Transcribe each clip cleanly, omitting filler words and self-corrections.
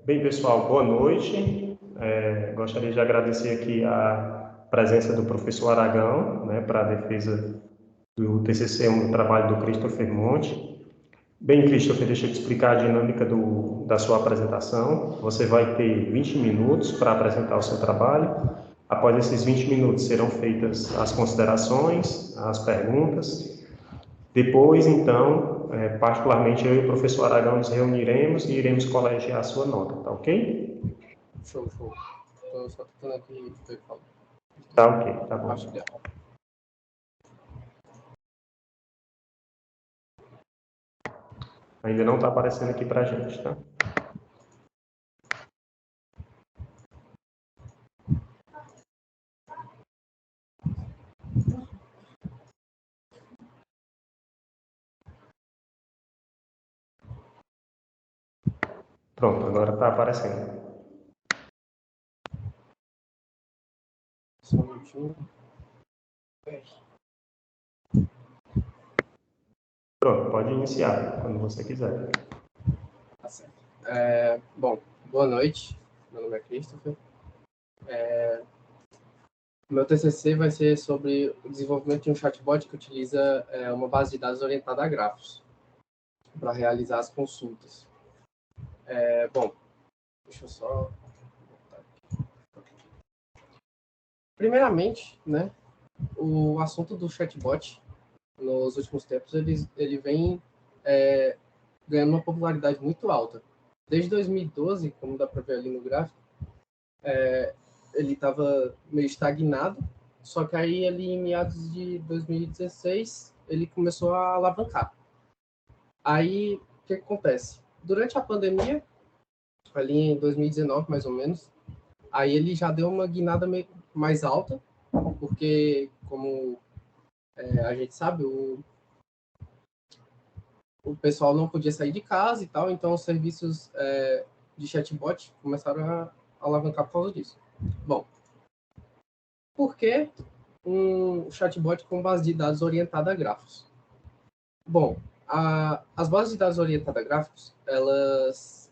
Bem, pessoal, boa noite. Gostaria de agradecer aqui a presença do professor Aragão, né, para a defesa do TCC, um trabalho do Christopher Monte. Bem, Christopher, deixa eu te explicar a dinâmica da sua apresentação. Você vai ter 20 minutos para apresentar o seu trabalho. Após esses 20 minutos, serão feitas as considerações, as perguntas. Depois, então, particularmente eu e o professor Aragão nos reuniremos e iremos colegiar a sua nota, tá ok? Show. Estou só tentando aqui ver qual. Tá ok, tá bom. Acho que é. Ainda não está aparecendo aqui para a gente, tá? Pronto, agora está aparecendo. Só um minutinho. Pronto, pode iniciar quando você quiser. Tá certo. Bom, boa noite. Meu nome é Christopher. Meu TCC vai ser sobre o desenvolvimento de um chatbot que utiliza uma base de dados orientada a grafos para realizar as consultas. Bom, deixa eu só... Primeiramente, né, o assunto do chatbot, nos últimos tempos, ele vem ganhando uma popularidade muito alta. Desde 2012, como dá para ver ali no gráfico, ele estava meio estagnado, só que aí ali em meados de 2016 ele começou a alavancar. Aí o que acontece? Durante a pandemia, ali em 2019 mais ou menos, aí ele já deu uma guinada meio mais alta, porque como a gente sabe, o pessoal não podia sair de casa e tal, então os serviços de chatbot começaram a alavancar por causa disso. Bom, por que um chatbot com base de dados orientada a grafos? Bom, as bases de dados orientadas a grafos, elas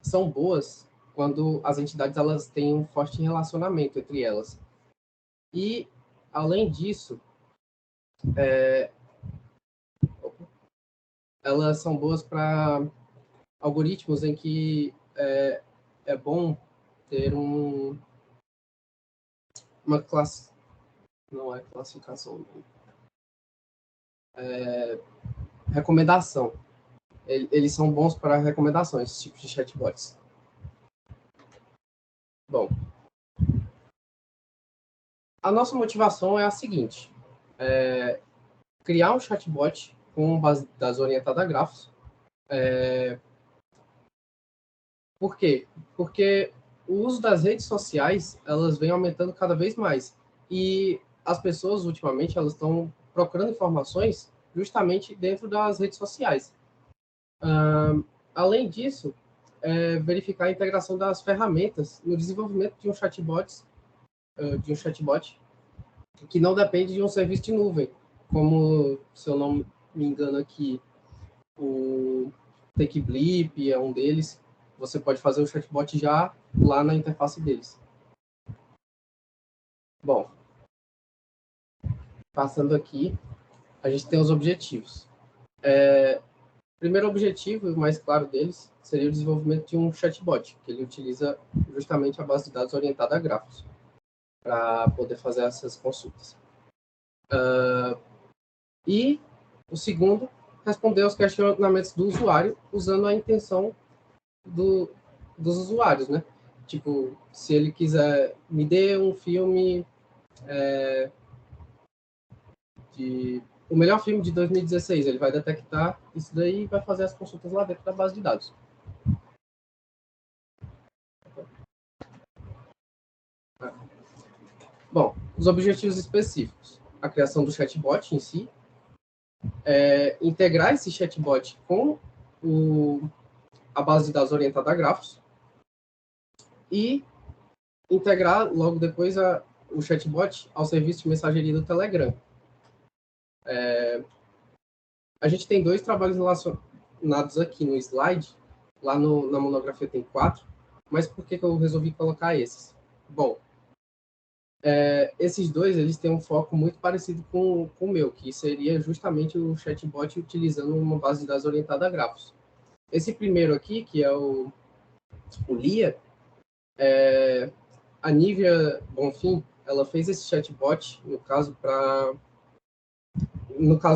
são boas quando as entidades elas têm um forte relacionamento entre elas. E, além disso, elas são boas para algoritmos em que é bom ter uma classe... Não é classificação, recomendação. Eles são bons para recomendações, esse tipo de chatbots. Bom, a nossa motivação é a seguinte: criar um chatbot com base de dados orientada a grafos. Por quê? Porque o uso das redes sociais, elas vem aumentando cada vez mais. E as pessoas, ultimamente, elas estão procurando informações justamente dentro das redes sociais. Além disso, verificar a integração das ferramentas no desenvolvimento de um chatbot que não depende de um serviço de nuvem, como, se eu não me engano aqui, o TakeBlip é um deles. Você pode fazer o chatbot já lá na interface deles. Bom, passando aqui, a gente tem os objetivos. O primeiro objetivo, o mais claro deles, seria o desenvolvimento de um chatbot, que ele utiliza justamente a base de dados orientada a grafos, para poder fazer essas consultas. E o segundo, responder aos questionamentos do usuário, usando a intenção dos usuários, né? Tipo, se ele quiser, me dê um filme o melhor filme de 2016, ele vai detectar isso daí e vai fazer as consultas lá dentro da base de dados. Bom, os objetivos específicos. A criação do chatbot em si, integrar esse chatbot com a base de dados orientada a grafos e integrar logo depois o chatbot ao serviço de mensageria do Telegram. A gente tem dois trabalhos relacionados aqui no slide, Lá na monografia tem 4, mas por que eu resolvi colocar esses? Bom, esses dois eles têm um foco muito parecido com o meu, que seria justamente o chatbot utilizando uma base de dados orientada a grafos. Esse primeiro aqui, que é o Lia, a Nívia Bonfim, ela fez esse chatbot, no caso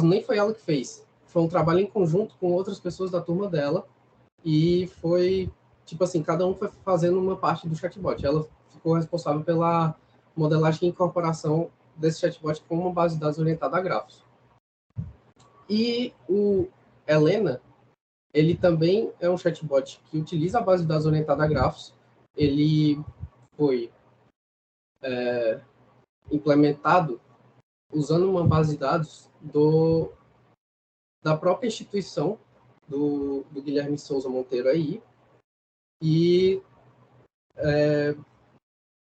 nem foi ela que fez, foi um trabalho em conjunto com outras pessoas da turma dela, e foi, tipo assim, cada um foi fazendo uma parte do chatbot. Ela ficou responsável pela modelagem e incorporação desse chatbot com uma base de dados orientada a grafos. E o Helena, ele também é um chatbot que utiliza a base de dados orientada a grafos. Ele foi implementado usando uma base de dados da própria instituição do Guilherme Souza Monteiro aí, e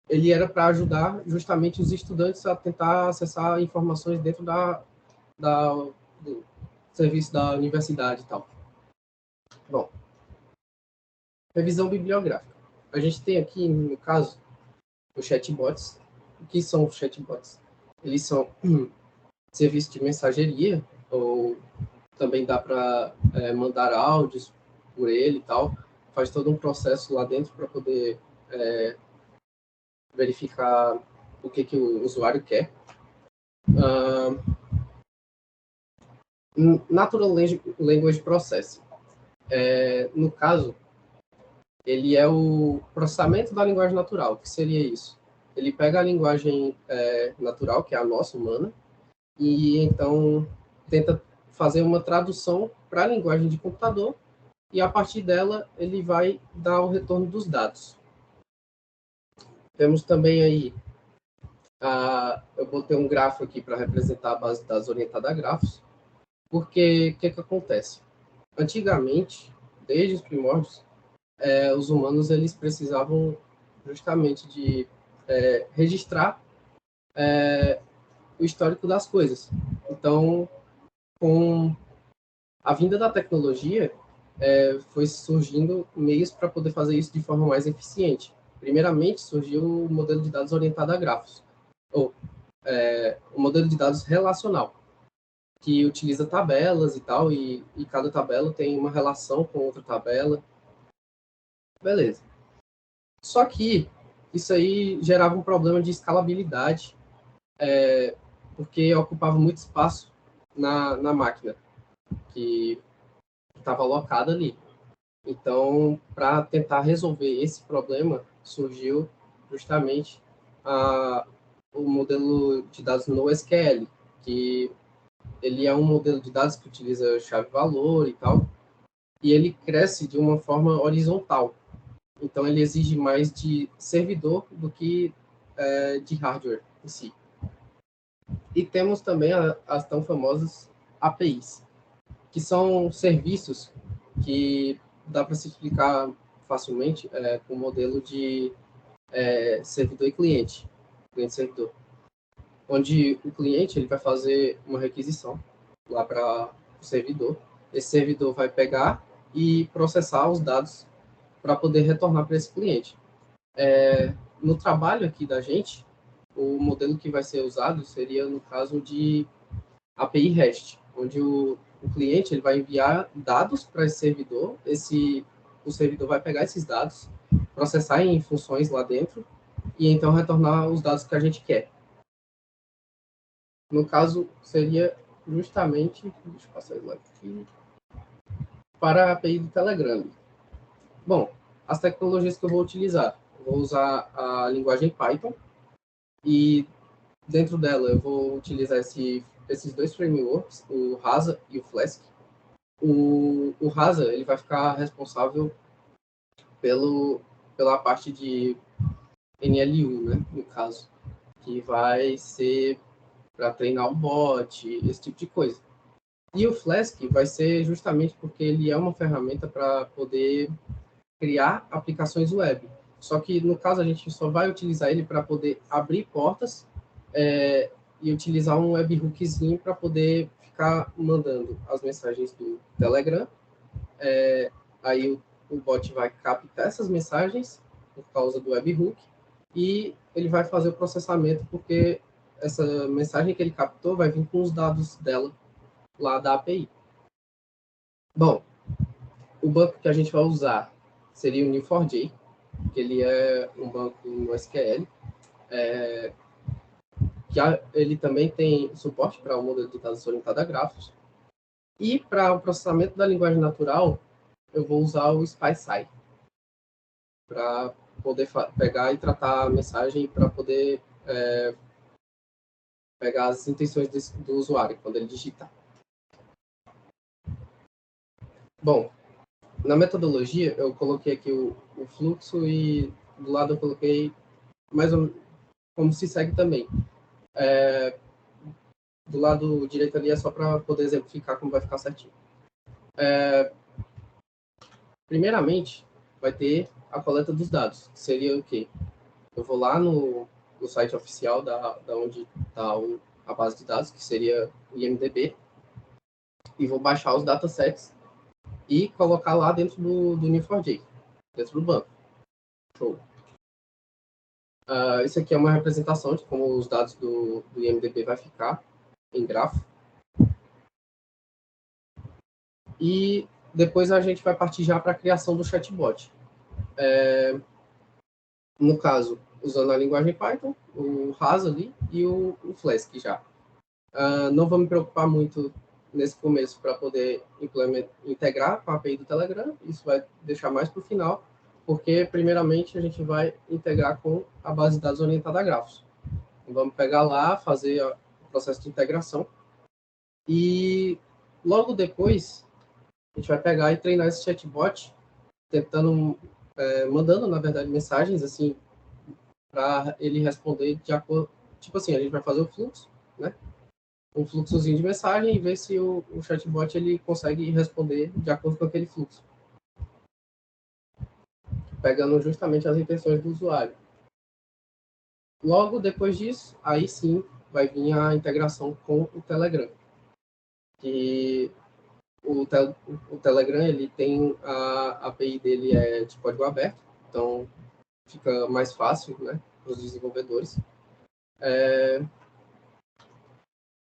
ele era para ajudar justamente os estudantes a tentar acessar informações dentro do serviço da universidade e tal. Bom, revisão bibliográfica. A gente tem aqui, no caso, os chatbots. O que são os chatbots? Eles são serviços de mensageria, ou também dá para mandar áudios por ele e tal. Faz todo um processo lá dentro para poder verificar o que o usuário quer. Natural Language Processing. No caso, ele é o processamento da linguagem natural. O que seria isso? Ele pega a linguagem natural, que é a nossa, humana, e então tenta fazer uma tradução para a linguagem de computador, e a partir dela ele vai dar o retorno dos dados. Temos também aí, eu botei um grafo aqui para representar a base de dados orientada a grafos, porque o que acontece? Antigamente, desde os primórdios, os humanos eles precisavam justamente de registrar o histórico das coisas. Então, com a vinda da tecnologia, foi surgindo meios para poder fazer isso de forma mais eficiente. Primeiramente, surgiu o modelo de dados orientado a grafos, ou o modelo de dados relacional, que utiliza tabelas e tal, e cada tabela tem uma relação com outra tabela. Beleza. Só que isso aí gerava um problema de escalabilidade, porque ocupava muito espaço na máquina que estava alocada ali. Então, para tentar resolver esse problema, surgiu justamente o modelo de dados NoSQL, que ele é um modelo de dados que utiliza chave-valor e tal, e ele cresce de uma forma horizontal. Então, ele exige mais de servidor do que de hardware em si. E temos também as tão famosas APIs, que são serviços que dá para se explicar facilmente com o modelo de servidor e cliente, cliente-servidor, onde o cliente ele vai fazer uma requisição lá para o servidor. Esse servidor vai pegar e processar os dados para poder retornar para esse cliente. No trabalho aqui da gente, o modelo que vai ser usado seria no caso de API REST, onde o cliente ele vai enviar dados para esse servidor, o servidor vai pegar esses dados, processar em funções lá dentro, e então retornar os dados que a gente quer. No caso, seria justamente, deixa eu passar ele aqui, para a API do Telegram. Bom, as tecnologias que eu vou utilizar, eu vou usar a linguagem Python, e dentro dela eu vou utilizar esses dois frameworks, o Rasa e o Flask. O Rasa ele vai ficar responsável pela parte de NLU, né, no caso, que vai ser para treinar o bot, esse tipo de coisa. E o Flask vai ser justamente porque ele é uma ferramenta para poder criar aplicações web. Só que, no caso, a gente só vai utilizar ele para poder abrir portas e utilizar um webhookzinho para poder ficar mandando as mensagens do Telegram. Aí o bot vai captar essas mensagens por causa do webhook e ele vai fazer o processamento, porque essa mensagem que ele captou vai vir com os dados dela lá da API. Bom, o banco que a gente vai usar seria o Neo4j, que ele é um banco no SQL, que ele também tem suporte para o modelo de dados orientado a grafos. E para o processamento da linguagem natural, eu vou usar o SPySci para poder pegar e tratar a mensagem para poder pegar as intenções do usuário quando ele digitar. Bom, na metodologia eu coloquei aqui o fluxo e do lado eu coloquei mais ou menos como se segue também. Do lado direito ali é só para poder exemplificar como vai ficar certinho. Primeiramente, vai ter a coleta dos dados, que seria o quê? Eu vou lá no site oficial da onde está a base de dados, que seria o IMDb, e vou baixar os datasets e colocar lá dentro do Neo4j, dentro do banco. Show. Isso aqui é uma representação de como os dados do IMDb vai ficar em grafo. E depois a gente vai partir já para a criação do chatbot. No caso, usando a linguagem Python, o RAS ali e o Flask já. Não vou me preocupar muito nesse começo para poder integrar com a API do Telegram, isso vai deixar mais para o final, porque primeiramente a gente vai integrar com a base de dados orientada a grafos. Então, vamos pegar lá, fazer o processo de integração e logo depois a gente vai pegar e treinar esse chatbot, mandando, na verdade, mensagens assim para ele responder de acordo, tipo assim, a gente vai fazer o fluxo, né? Um fluxozinho de mensagem e ver se o chatbot ele consegue responder de acordo com aquele fluxo, pegando justamente as intenções do usuário. Logo depois disso, aí sim vai vir a integração com o Telegram, que o Telegram ele tem a API dele é de código aberto, então fica mais fácil, né, para os desenvolvedores.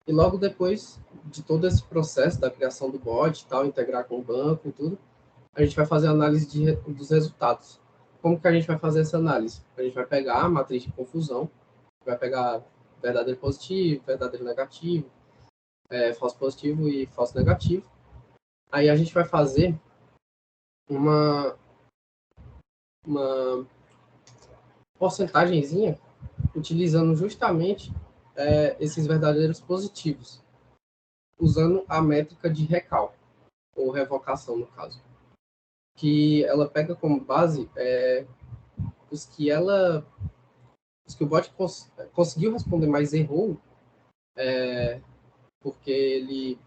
E logo depois de todo esse processo da criação do bot, tal, integrar com o banco e tudo, a gente vai fazer a análise dos resultados. Como que a gente vai fazer essa análise? A gente vai pegar a matriz de confusão, vai pegar verdadeiro positivo, verdadeiro negativo, falso positivo e falso negativo. Aí a gente vai fazer uma porcentagemzinha utilizando justamente esses verdadeiros positivos, usando a métrica de recal, ou revocação no caso, que ela pega como base os que o bot conseguiu responder, mas errou, porque ele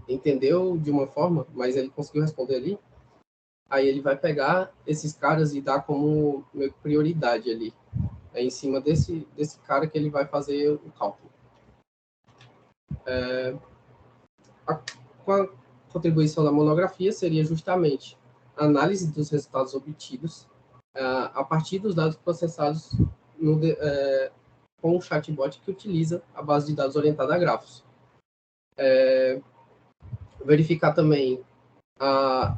entendeu de uma forma, mas ele conseguiu responder ali. Aí ele vai pegar esses caras e dar como meio que prioridade ali. É em cima desse cara que ele vai fazer o cálculo. Com a contribuição da monografia seria justamente a análise dos resultados obtidos a partir dos dados processados com o chatbot que utiliza a base de dados orientada a grafos. Verificar também a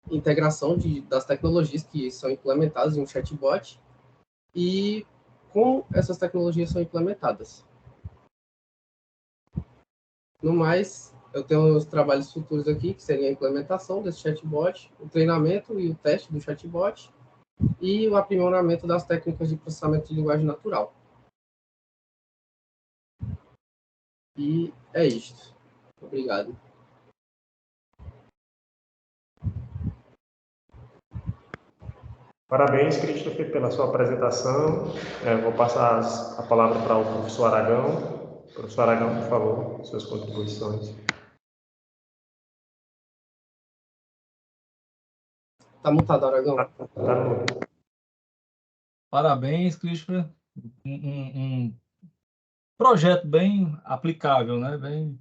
integração das tecnologias que são implementadas em um chatbot e como essas tecnologias são implementadas. No mais, eu tenho os trabalhos futuros aqui, que seria a implementação desse chatbot, o treinamento e o teste do chatbot e o aprimoramento das técnicas de processamento de linguagem natural. E é isto. Obrigado. Parabéns, Christopher, pela sua apresentação. Vou passar a palavra para o professor Aragão. Professor Aragão, por favor, suas contribuições. Está mutado, Aragão. Tá no... Parabéns, Christopher. Um projeto bem aplicável, né?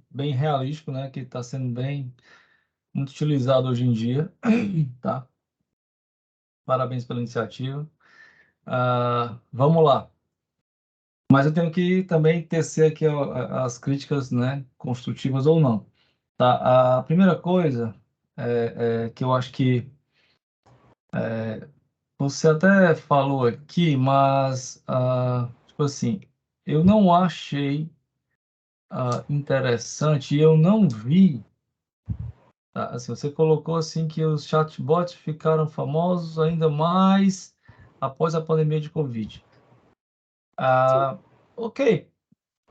Bem realístico, né? Que está sendo muito utilizado hoje em dia, tá? Parabéns pela iniciativa. Vamos lá. Mas eu tenho que também tecer aqui as críticas, né, construtivas ou não. Tá? A primeira coisa que eu acho que você até falou aqui, mas tipo assim, eu não achei interessante e eu não vi. Tá? Assim, você colocou assim que os chatbots ficaram famosos ainda mais após a pandemia de Covid. Sim. Ok,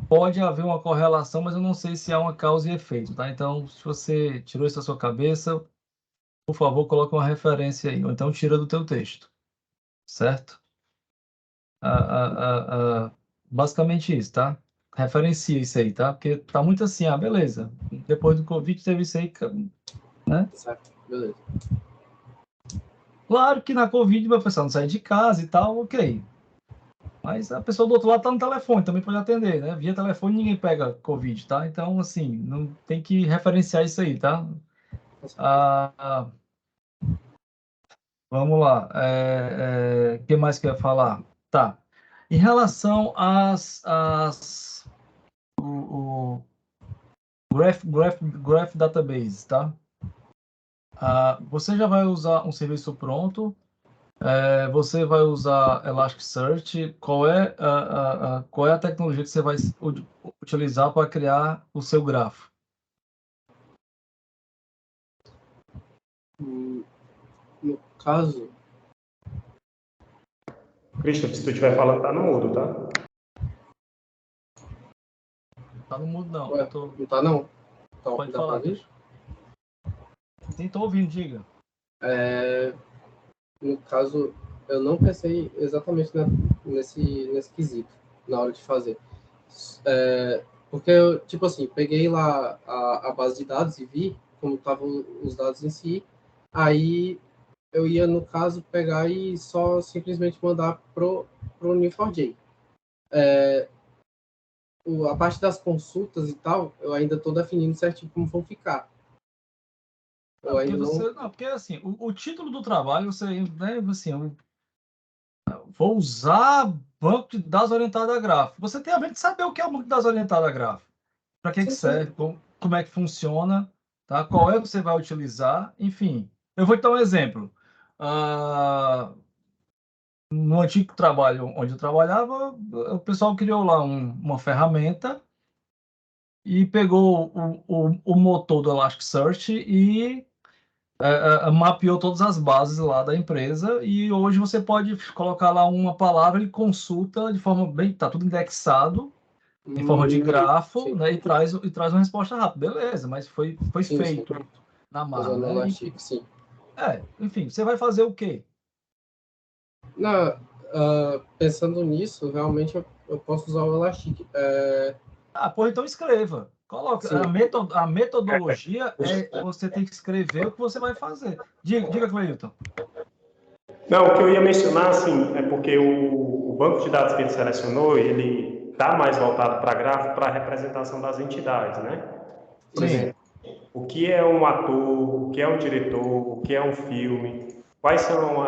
pode haver uma correlação, mas eu não sei se há uma causa e efeito, tá? Então, se você tirou isso da sua cabeça, por favor, coloque uma referência aí, ou então tira do teu texto, certo? Basicamente isso, tá? Referencia isso aí, tá? Porque tá muito assim, beleza. Depois do Covid teve isso aí, né? Certo, beleza. Claro que na Covid vai pessoal não sair de casa e tal, ok. Mas a pessoa do outro lado tá no telefone, também pode atender, né? Via telefone ninguém pega Covid, tá? Então, assim, não tem que referenciar isso aí, tá? Com certeza. Vamos lá. O que mais que eu ia falar? Tá. Em relação o Graph Database, tá? Você já vai usar um serviço pronto, você vai usar Elasticsearch. Qual é a tecnologia que você vai utilizar para criar o seu grafo? No caso, Christopher, se tu estiver falando, tá no mudo, tá? Tá no mudo, não. ué, não tá não? Então, Pode dá pra falar, ver? Cristian. Sim, tô ouvindo, diga. No caso, eu não pensei exatamente nesse quesito, na hora de fazer. Porque eu, tipo assim, peguei lá a base de dados e vi como estavam os dados em si, aí eu ia, no caso, pegar e só simplesmente mandar pro Neo4j. A parte das consultas e tal, eu ainda estou definindo certinho como vão ficar. Não, Eu porque ainda não. você, não, porque assim, o título do trabalho, você, né, assim, vou usar banco de dados orientado a gráfico. Você tem a ver de saber o que é o banco de dados orientado a gráfico, para que Sim, sim. serve, como é que funciona, tá? Qual é que você vai utilizar, enfim. Eu vou te dar um exemplo. No antigo trabalho onde eu trabalhava, o pessoal criou lá uma ferramenta e pegou o motor do Elasticsearch e mapeou todas as bases lá da empresa e hoje você pode colocar lá uma palavra e consulta de forma bem, tá tudo indexado em forma de grafo, Sim, né, e traz uma resposta rápida. Beleza, mas foi sim, sim. feito na marra, Usando o né? Elastic, sim. Enfim, você vai fazer o quê? Pensando nisso, realmente eu posso usar o Elastic. Pois então escreva. Coloque. Sim. A metodologia você tem que escrever o que você vai fazer. Diga Cleilton. Não, o que eu ia mencionar, assim, é porque o banco de dados que ele selecionou, ele está mais voltado para gráfico, para a representação das entidades, né? Por Sim, exemplo, o que é um ator, o que é um diretor, o que é um filme, quais são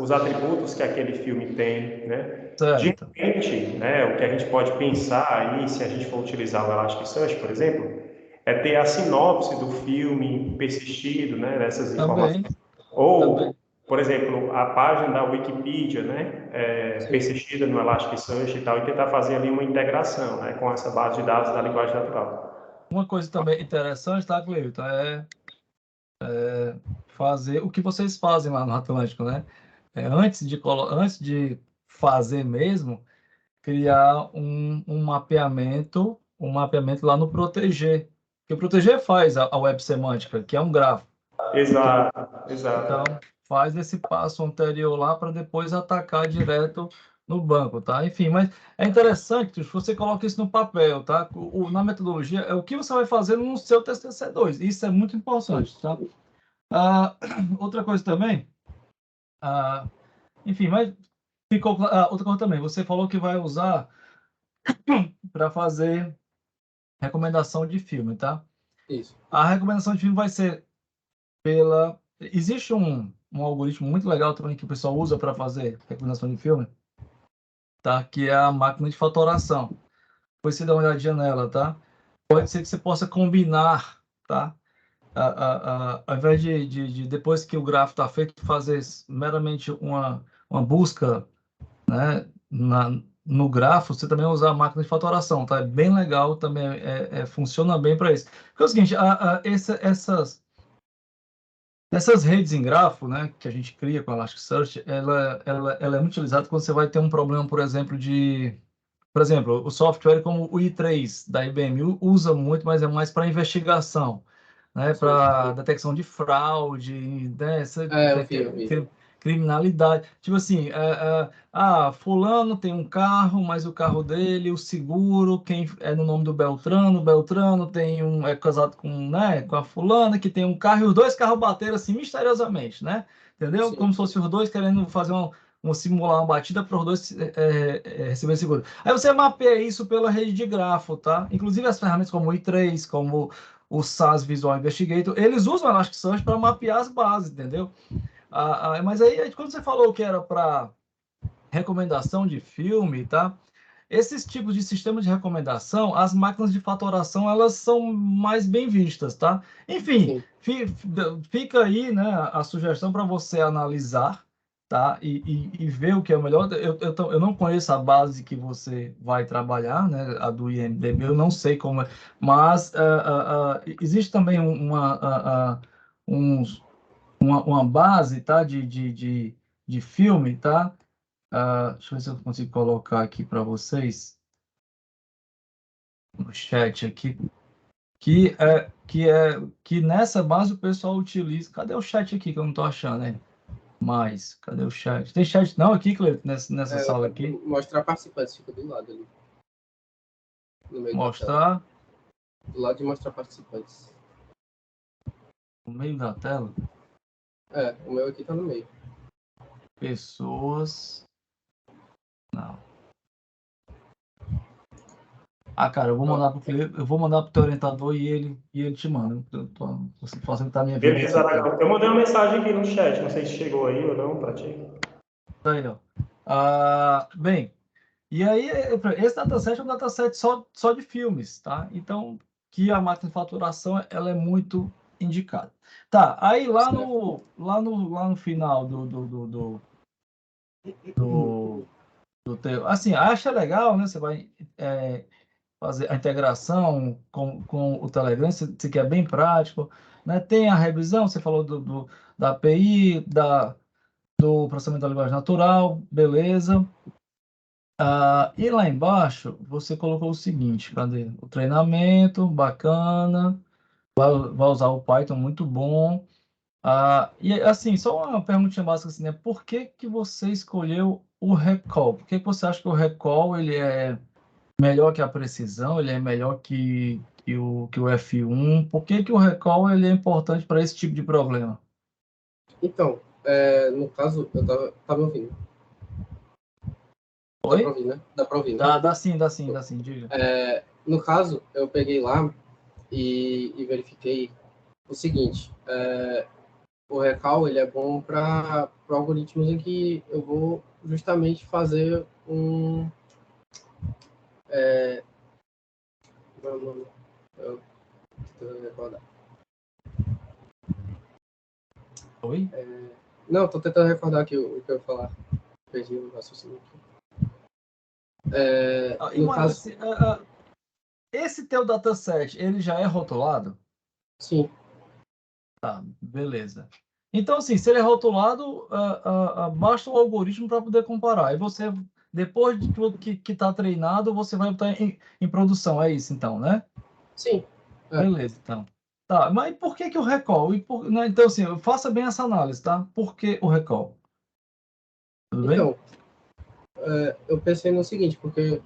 os atributos que aquele filme tem, né? De certo. repente, né, o que a gente pode pensar aí, se a gente for utilizar o Elasticsearch, por exemplo, é ter a sinopse do filme persistido, né, dessas informações. Também, Ou, também. por exemplo, a página da Wikipedia, né, Sim. persistida no Elasticsearch e tal, e tentar fazer ali uma integração, né, com essa base de dados da linguagem natural. Uma coisa também interessante, tá, Cleilton, fazer o que vocês fazem lá no Atlântico, né? Antes de fazer mesmo, criar um mapeamento lá no Proteger. Que o Proteger faz a web semântica, que é um grafo. Exato, Então, exato. faz esse passo anterior lá para depois atacar direto no banco, tá? Enfim, mas é interessante que você coloca isso no papel, tá? Na metodologia, é o que você vai fazer no seu TCC2. Isso é muito importante, tá? Outra coisa também, enfim, mas ficou outra coisa também. Você falou que vai usar para fazer recomendação de filme, tá? Isso. A recomendação de filme vai ser existe um algoritmo muito legal também que o pessoal usa para fazer recomendação de filme, tá? Que é a máquina de fatoração. Depois você dá uma olhadinha nela, tá? Pode ser que você possa combinar, tá? Ao invés de depois que o gráfico está feito, fazer meramente uma busca, né, no grafo, você também usar a máquina de fatoração, tá? É bem legal, também funciona bem para isso. Porque é o seguinte, essas redes em grafo, né, que a gente cria com a Elasticsearch, ela é muito utilizada quando você vai ter um problema, por exemplo, por exemplo, o software como o i3 da IBM usa muito, mas é mais para investigação, né, Sim, para sim. detecção de fraude, né, Eu vi. criminalidade. Tipo assim, fulano tem um carro, mas o carro dele, o seguro, quem é no nome do Beltrano, o Beltrano é casado com, né, com a fulana que tem um carro e os dois carros bateram assim misteriosamente, né? Entendeu? Sim, Como se fossem os dois querendo fazer simular uma batida para os dois receber seguro. Aí você mapeia isso pela rede de grafo, tá? Inclusive as ferramentas como o i3, como o SAS Visual Investigator, eles usam o Elasticsearch para mapear as bases, entendeu? Mas aí, quando você falou que era para recomendação de filme, tá? Esses tipos de sistemas de recomendação, as máquinas de fatoração, elas são mais bem vistas, tá? Enfim, sim. fica aí, né, a sugestão para você analisar, tá? E ver o que é o melhor. Eu não conheço a base que você vai trabalhar, né? A do IMDb, eu não sei como é, mas existe também uma base, tá? De filme, tá? Deixa eu ver se eu consigo colocar aqui para vocês no chat aqui, que nessa base o pessoal utiliza. Cadê o chat aqui que eu não estou achando, né? Mas, cadê o chat? Tem chat não aqui, Cleiton, nessa sala aqui? Mostrar participantes fica do lado ali, no meio da tela. Mostrar Do lado de mostrar participantes. no meio da tela O meu aqui tá no meio. pessoas. Não. Cara, eu vou mandar pro teu orientador e ele te manda. Eu tô facilitar a minha vida Beleza, aqui, tá? Aragão. Eu mandei uma mensagem aqui no chat, não sei se chegou aí ou não para ti. Tá aí, ó. Bem, e aí, esse dataset é um dataset só de filmes, tá? Então, que a máquina de faturação ela é muito indicada. Tá, aí lá no final do teu. Assim, acha legal, né? Você vai fazer a integração com o Telegram, que é bem prático, né? Tem a revisão, você falou da API, do processamento da linguagem natural, beleza. E lá embaixo, você colocou o seguinte, cadê? O treinamento, bacana, vai usar o Python, muito bom. E assim, só uma perguntinha básica assim, né? Por que que você escolheu o recall? Por que que você acha que o recall ele é melhor que a precisão? Ele é melhor que o F1? Por que que o recall ele é importante para esse tipo de problema? Então, no caso, eu tava ouvindo. Dá pra Oi? ouvir, né? Dá pra ouvir, né? Dá sim, diga. No caso, eu peguei lá e verifiquei o seguinte. O recal ele é bom para algoritmos em que eu vou justamente fazer um. Como é o nome? Eu tô tentando recordar. Oi? Não, tô tentando recordar aqui o que eu ia falar. Perdi o raciocínio aqui. E No caso, assim, esse teu dataset, ele já é rotulado? sim. Tá, beleza. Então, assim, se ele é rotulado, basta o algoritmo para poder comparar. Aí você, depois de tudo que está treinado, você vai botar em produção. É isso, então, né? Sim. Beleza, então. Tá, mas por que que o recall? Né, então, assim, faça bem essa análise, tá? Por que o recall? Tudo bem? Então, eu pensei no seguinte, porque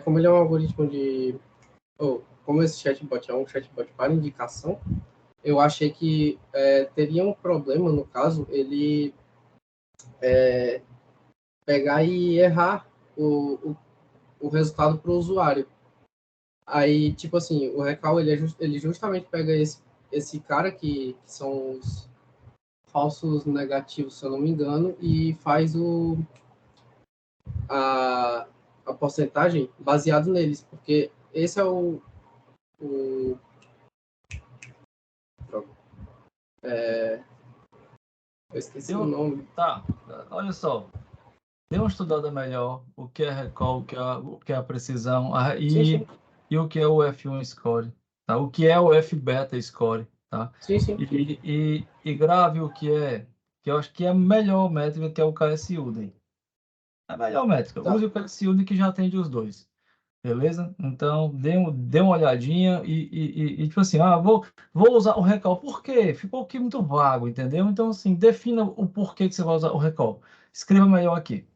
como ele é um algoritmo como esse chatbot é um chatbot para indicação, eu achei que teria um problema, no caso, ele pegar e errar o resultado para o usuário. Aí, tipo assim, o recall, ele justamente pega esse cara que são falsos negativos, se eu não me engano, e faz a porcentagem baseado neles, porque esse é o eu esqueci o nome. Tá, olha só. Dê uma estudada melhor o que é recall, o que é a precisão Sim, sim. e o que é o F1 score, tá? O que é o F-beta score, tá? Sim, sim. E grave o que eu acho que é a melhor métrica, que é o KS-UDEM. É a melhor métrica. Tá. Use o KS-UDEM que já atende os dois. Beleza? Então, dê uma olhadinha tipo assim, vou usar o recall. Por quê? Ficou aqui muito vago, entendeu? Então, assim, defina o porquê que você vai usar o recall. Escreva melhor aqui.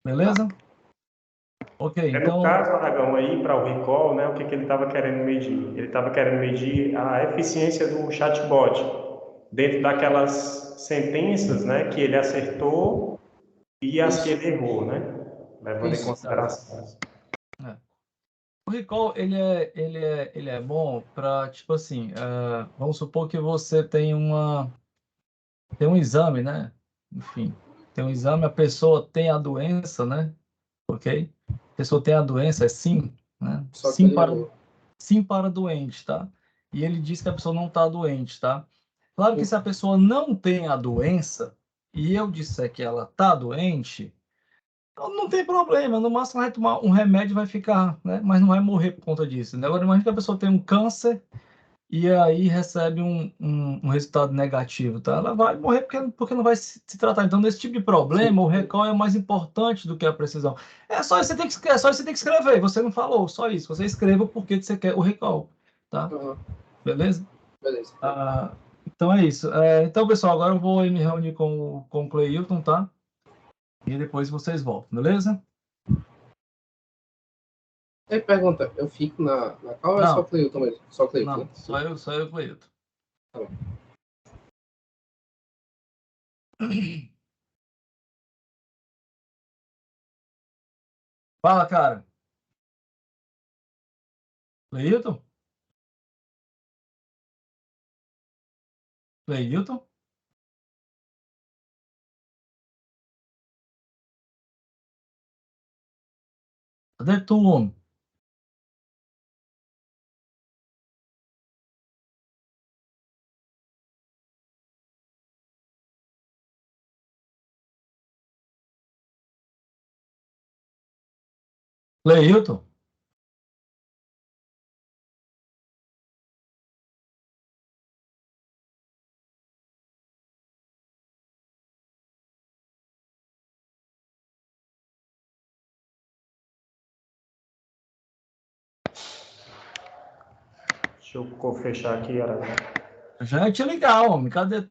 Beleza? Ok, No então, caso, Aragão, aí para o recall, né, o que ele estava querendo medir? Ele estava querendo medir a eficiência do chatbot dentro daquelas sentenças, né, que ele acertou e as que Isso. ele errou, né? Levando em Isso. consideração. é. O recall, ele é bom para, tipo assim, vamos supor que você tem um exame, né? Enfim, tem um exame, a pessoa tem a doença, né? Ok? A pessoa tem a doença, é sim, né? Só que ele errou. Sim para doente, tá? E ele diz que a pessoa não está doente, tá? Claro que se a pessoa não tem a doença e eu disser que ela está doente, então não tem problema, no máximo vai tomar um remédio e vai ficar, né? Mas não vai morrer por conta disso, né? Agora imagina que a pessoa tem um câncer e aí recebe um resultado negativo, tá? Ela vai morrer porque não vai se tratar. Então, nesse tipo de problema, Sim. o recall é mais importante do que a precisão. É só isso que você tem que escrever. Você não falou, só isso. Você escreva o porquê que você quer o recall, tá? Uhum. Beleza? Beleza. Então é isso. Então, pessoal, agora eu vou me reunir com o Cleilton, tá? E depois vocês voltam, beleza? E pergunta, eu fico na call ou é só o Não, Cleilton mesmo? Só o Cleilton, né? não, só eu, Cleilton. Tá bom. Fala, cara. Cleilton? Cleilton? Cadê tu, homem? Cleilton? Deixa eu fechar aqui, Aragão. Já ia te ligar, homem. Cadê